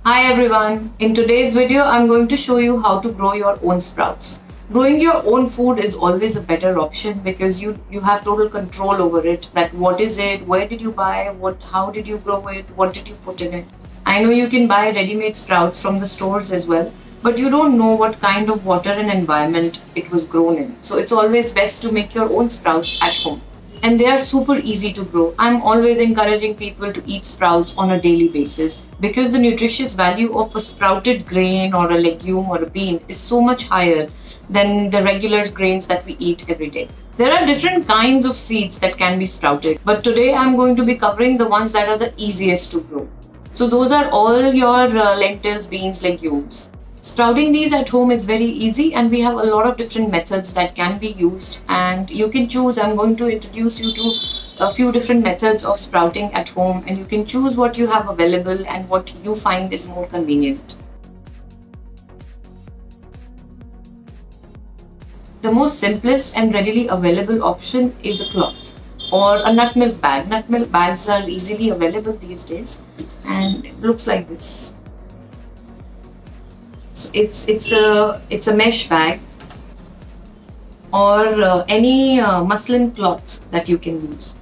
Hi everyone, in today's video I'm going to show you how to grow your own sprouts. Growing your own food is always a better option because you have total control over it. That what is it, where did you buy, how did you grow it, what did you put in it. I know you can buy ready-made sprouts from the stores as well, but you don't know what kind of water and environment it was grown in. So it's always best to make your own sprouts at home. And they are super easy to grow. I'm always encouraging people to eat sprouts on a daily basis because the nutritious value of a sprouted grain or a legume or a bean is so much higher than the regular grains that we eat every day. There are different kinds of seeds that can be sprouted, but today I'm going to be covering the ones that are the easiest to grow. So those are all your lentils, beans, legumes. Sprouting these at home is very easy, and we have a lot of different methods that can be used, and you can choose. I'm going to introduce you to a few different methods of sprouting at home, and you can choose what you have available and what you find is more convenient. The most simplest and readily available option is a cloth or a nut milk bag. Nut milk bags are easily available these days, and it looks like this. So it's a mesh bag or any muslin cloth that you can use.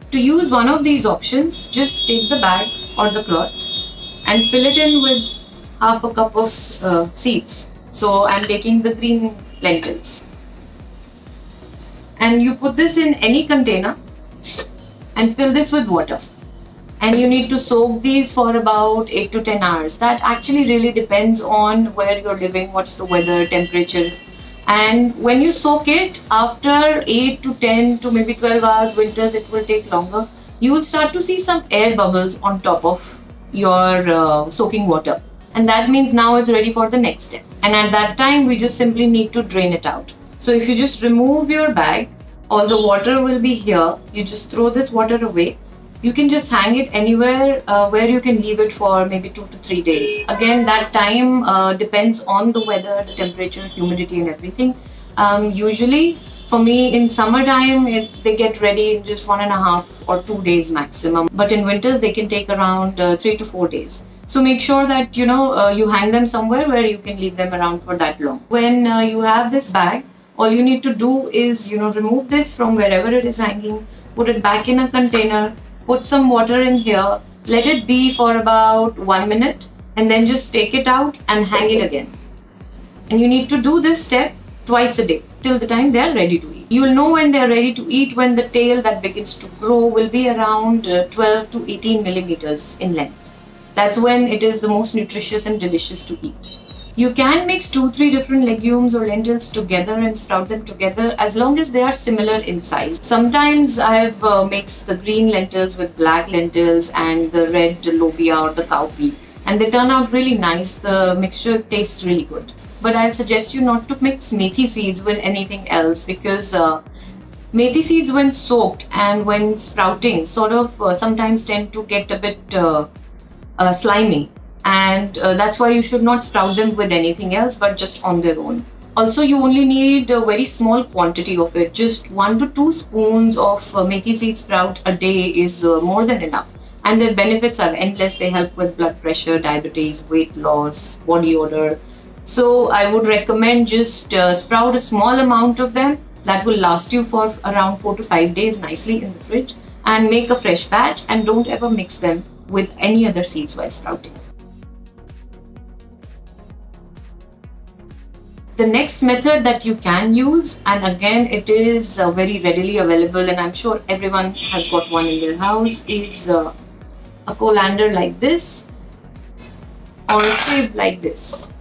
To use one of these options, just take the bag or the cloth and fill it in with half a cup of seeds. So I'm taking the green lentils. And you put this in any container and fill this with water. And you need to soak these for about 8 to 10 hours. That actually really depends on where you're living, what's the weather, temperature. And when you soak it, after 8 to 10 to maybe 12 hours, winters it will take longer, you will start to see some air bubbles on top of your soaking water. And that means now it's ready for the next step. And at that time, we just simply need to drain it out. So if you just remove your bag, all the water will be here. You just throw this water away. You can just hang it anywhere where you can leave it for maybe 2 to 3 days. Again, that time depends on the weather, the temperature, humidity and everything. Usually, for me, in summertime, they get ready in just 1.5 or 2 days maximum. But in winters, they can take around 3 to 4 days. So make sure that you hang them somewhere where you can leave them around for that long. When you have this bag, all you need to do is remove this from wherever it is hanging, put it back in a container, put some water in here, let it be for about 1 minute, and then just take it out and hang it again. And you need to do this step twice a day till the time they are ready to eat. You'll know when they are ready to eat when the tail that begins to grow will be around 12 to 18 millimeters in length. That's when it is the most nutritious and delicious to eat. You can mix 2-3 different legumes or lentils together and sprout them together as long as they are similar in size. Sometimes I've mixed the green lentils with black lentils and the red lobia or the cowpea, and they turn out really nice. The mixture tastes really good. But I'll suggest you not to mix methi seeds with anything else because methi seeds, when soaked and when sprouting, sort of sometimes tend to get a bit slimy. And that's why you should not sprout them with anything else but just on their own. Also, you only need a very small quantity of it. Just 1 to 2 spoons of methi seed sprout a day is more than enough. And their benefits are endless. They help with blood pressure, diabetes, weight loss, body odor. So I would recommend just sprout a small amount of them. That will last you for around 4 to 5 days nicely in the fridge. And make a fresh batch, and don't ever mix them with any other seeds while sprouting. The next method that you can use, and again it is very readily available and I'm sure everyone has got one in their house, is a colander like this or a sieve like this,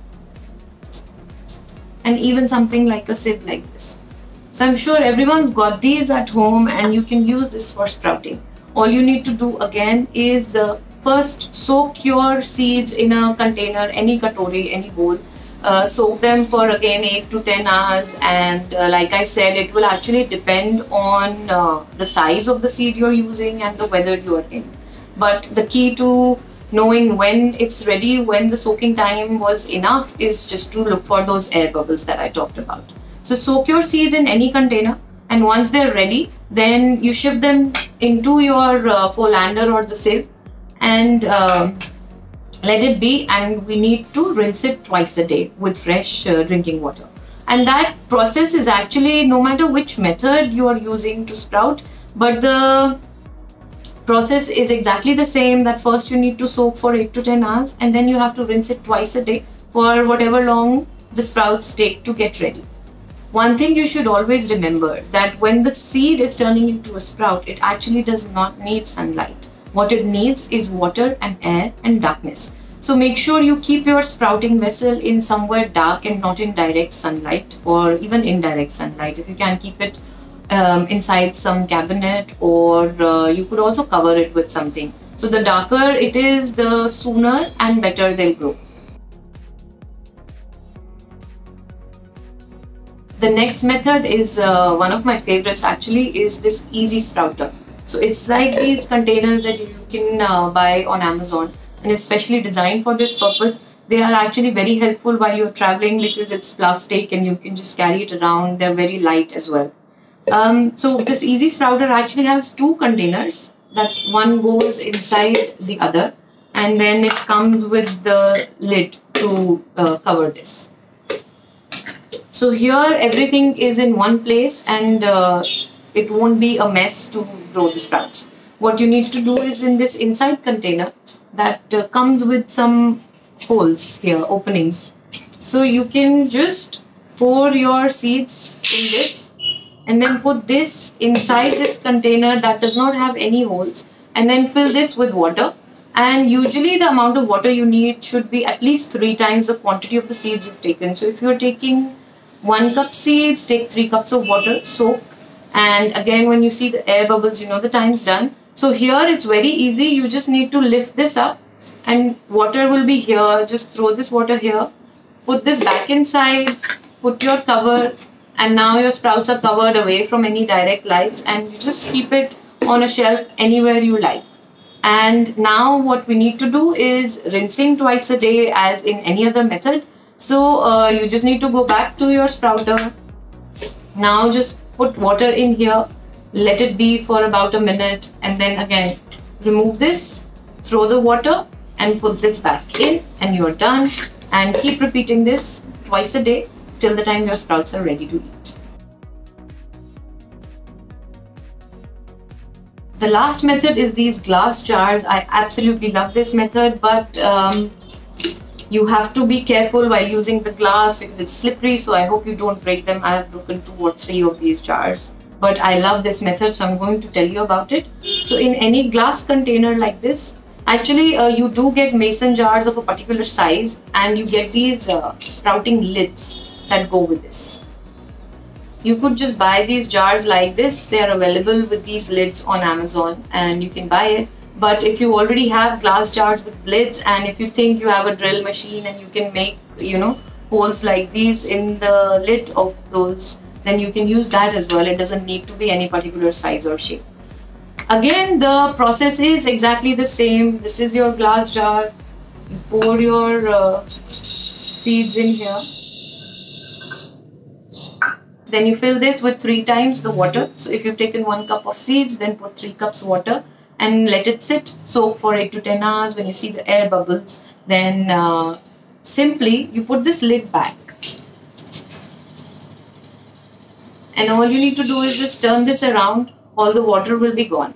and even something like a sieve like this. So I'm sure everyone's got these at home and you can use this for sprouting. All you need to do again is first soak your seeds in a container, any katori, any bowl. Soak them for again 8 to 10 hours, and like I said, it will actually depend on the size of the seed you're using and the weather you are in. But the key to knowing when it's ready, when the soaking time was enough, is just to look for those air bubbles that I talked about. So soak your seeds in any container, And once they're ready, then you shift them into your colander or the sieve and let it be. And we need to rinse it twice a day with fresh drinking water. And that process is actually, no matter which method you are using to sprout, but the process is exactly the same, that first you need to soak for 8 to 10 hours and then you have to rinse it twice a day for whatever long the sprouts take to get ready. One thing you should always remember, that when the seed is turning into a sprout, it actually does not need sunlight. What it needs is water and air and darkness. So make sure you keep your sprouting vessel in somewhere dark and not in direct sunlight or even indirect sunlight. If you can, keep it inside some cabinet, or you could also cover it with something. So the darker it is, the sooner and better they'll grow. The next method is one of my favorites actually, is this easy sprouter. So it's like these containers that you can buy on Amazon, and especially designed for this purpose. They are actually very helpful while you're traveling because it's plastic and you can just carry it around. They're very light as well. So this easy sprouter actually has two containers, that one goes inside the other, and then it comes with the lid to cover this. So here everything is in one place, and it won't be a mess to grow the sprouts. What you need to do is, in this inside container that comes with some holes here, openings. So you can just pour your seeds in this and then put this inside this container that does not have any holes, and then fill this with water. And usually the amount of water you need should be at least 3 times the quantity of the seeds you've taken. So if you're taking 1 cup seeds, take 3 cups of water, soak. And again, when you see the air bubbles, you know the time's done. So here it's very easy. You just need to lift this up and water will be here. Just throw this water here, put this back inside, put your cover, and now your sprouts are covered away from any direct lights, and you just keep it on a shelf anywhere you like. And now what we need to do is rinsing twice a day as in any other method. So you just need to go back to your sprouter. Now just put water in here, let it be for about a minute, and then again remove this, throw the water and put this back in, and you're done. And keep repeating this twice a day till the time your sprouts are ready to eat. The last method is these glass jars. I absolutely love this method, but you have to be careful while using the glass because it's slippery, so I hope you don't break them. I have broken 2 or 3 of these jars, but I love this method, so I'm going to tell you about it. So in any glass container like this, actually you do get mason jars of a particular size, and you get these sprouting lids that go with this. You could just buy these jars like this. They are available with these lids on Amazon and you can buy it. But if you already have glass jars with lids, and if you think you have a drill machine and you can make, holes like these in the lid of those, then you can use that as well. It doesn't need to be any particular size or shape. Again, the process is exactly the same. This is your glass jar. You pour your seeds in here. Then you fill this with 3 times the water. So if you've taken 1 cup of seeds, then put 3 cups water and let it sit, soak for 8 to 10 hours. When you see the air bubbles, then simply you put this lid back. And all you need to do is just turn this around. All the water will be gone.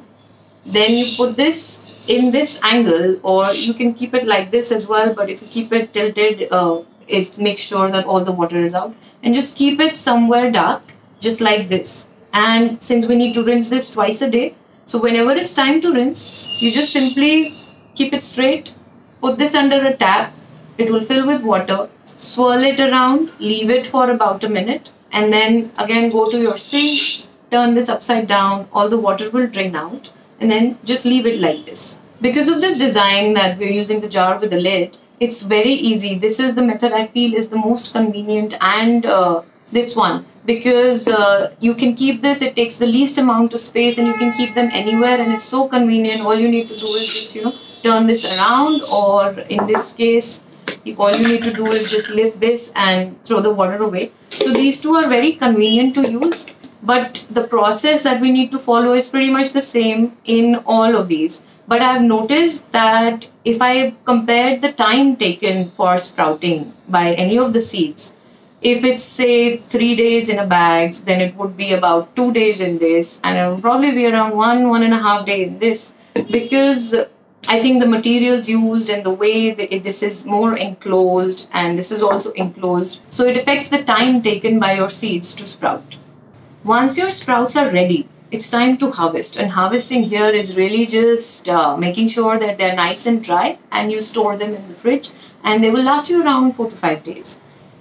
Then you put this in this angle, or you can keep it like this as well. But if you keep it tilted, it makes sure that all the water is out. And just keep it somewhere dark, just like this. And since we need to rinse this twice a day, so whenever it's time to rinse, you just simply keep it straight, put this under a tap, it will fill with water, swirl it around, leave it for about a minute, and then again go to your sink, turn this upside down, all the water will drain out, and then just leave it like this. Because of this design that we're using the jar with the lid, it's very easy. This is the method I feel is the most convenient, and this one, because you can keep this, it takes the least amount of space and you can keep them anywhere, and it's so convenient. All you need to do is just turn this around, or in this case all you need to do is just lift this and throw the water away. So these two are very convenient to use, but the process that we need to follow is pretty much the same in all of these. But I've noticed that if I compared the time taken for sprouting by any of the seeds, if it's say 3 days in a bag, then it would be about 2 days in this, and it would probably be around 1.5 day in this, because I think the materials used and the way this is more enclosed and this is also enclosed, so it affects the time taken by your seeds to sprout. Once your sprouts are ready, it's time to harvest, and harvesting here is really just making sure that they're nice and dry, and you store them in the fridge and they will last you around 4 to 5 days.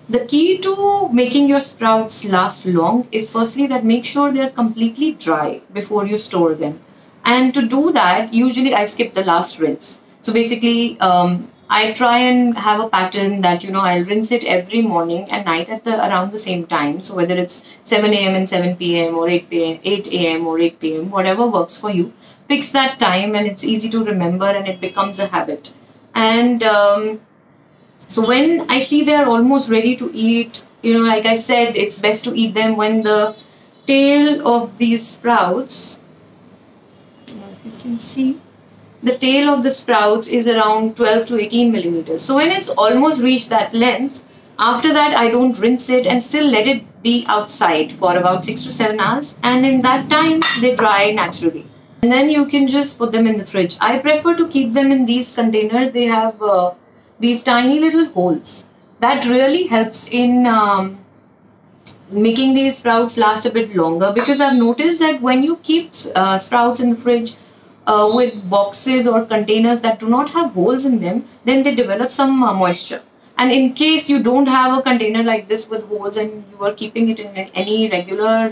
The key to making your sprouts last long is firstly that make sure they're completely dry before you store them. And to do that, usually I skip the last rinse. So basically, I try and have a pattern that, I'll rinse it every morning and night at around the same time. So whether it's 7 a.m. and 7 p.m. or 8 a.m. or 8 p.m., whatever works for you, fix that time and it's easy to remember and it becomes a habit. And so when I see they're almost ready to eat, like I said, it's best to eat them when the tail of these sprouts, if you can see, the tail of the sprouts is around 12 to 18 millimeters. So when it's almost reached that length, after that I don't rinse it and still let it be outside for about 6 to 7 hours. And in that time, they dry naturally. And then you can just put them in the fridge. I prefer to keep them in these containers. They have these tiny little holes. That really helps in making these sprouts last a bit longer, because I've noticed that when you keep sprouts in the fridge with boxes or containers that do not have holes in them, then they develop some moisture. And in case you don't have a container like this with holes and you are keeping it in any regular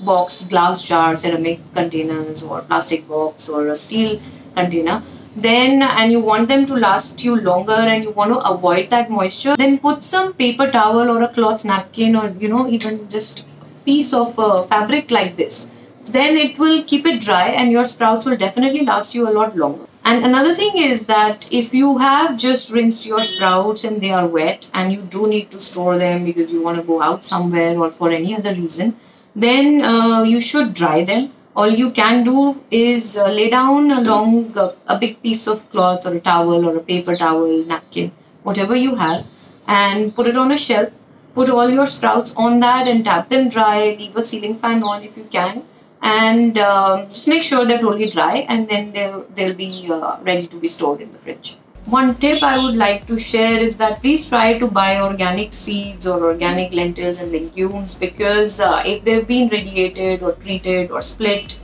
box, glass jar, ceramic containers or plastic box or a steel container, then and you want them to last you longer and you want to avoid that moisture, then put some paper towel or a cloth napkin or even just a piece of fabric like this. Then it will keep it dry and your sprouts will definitely last you a lot longer. And another thing is that if you have just rinsed your sprouts and they are wet and you do need to store them because you want to go out somewhere or for any other reason, then you should dry them. All you can do is lay down along a big piece of cloth or a towel or a paper towel, napkin, whatever you have, and put it on a shelf. Put all your sprouts on that and tap them dry. Leave a ceiling fan on if you can. And just make sure they're totally dry, and then they'll be ready to be stored in the fridge. One tip I would like to share is that please try to buy organic seeds or organic lentils and legumes, because if they've been radiated or treated or split,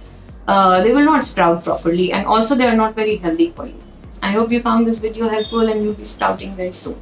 they will not sprout properly, and also they are not very healthy for you. I hope you found this video helpful and you'll be sprouting very soon.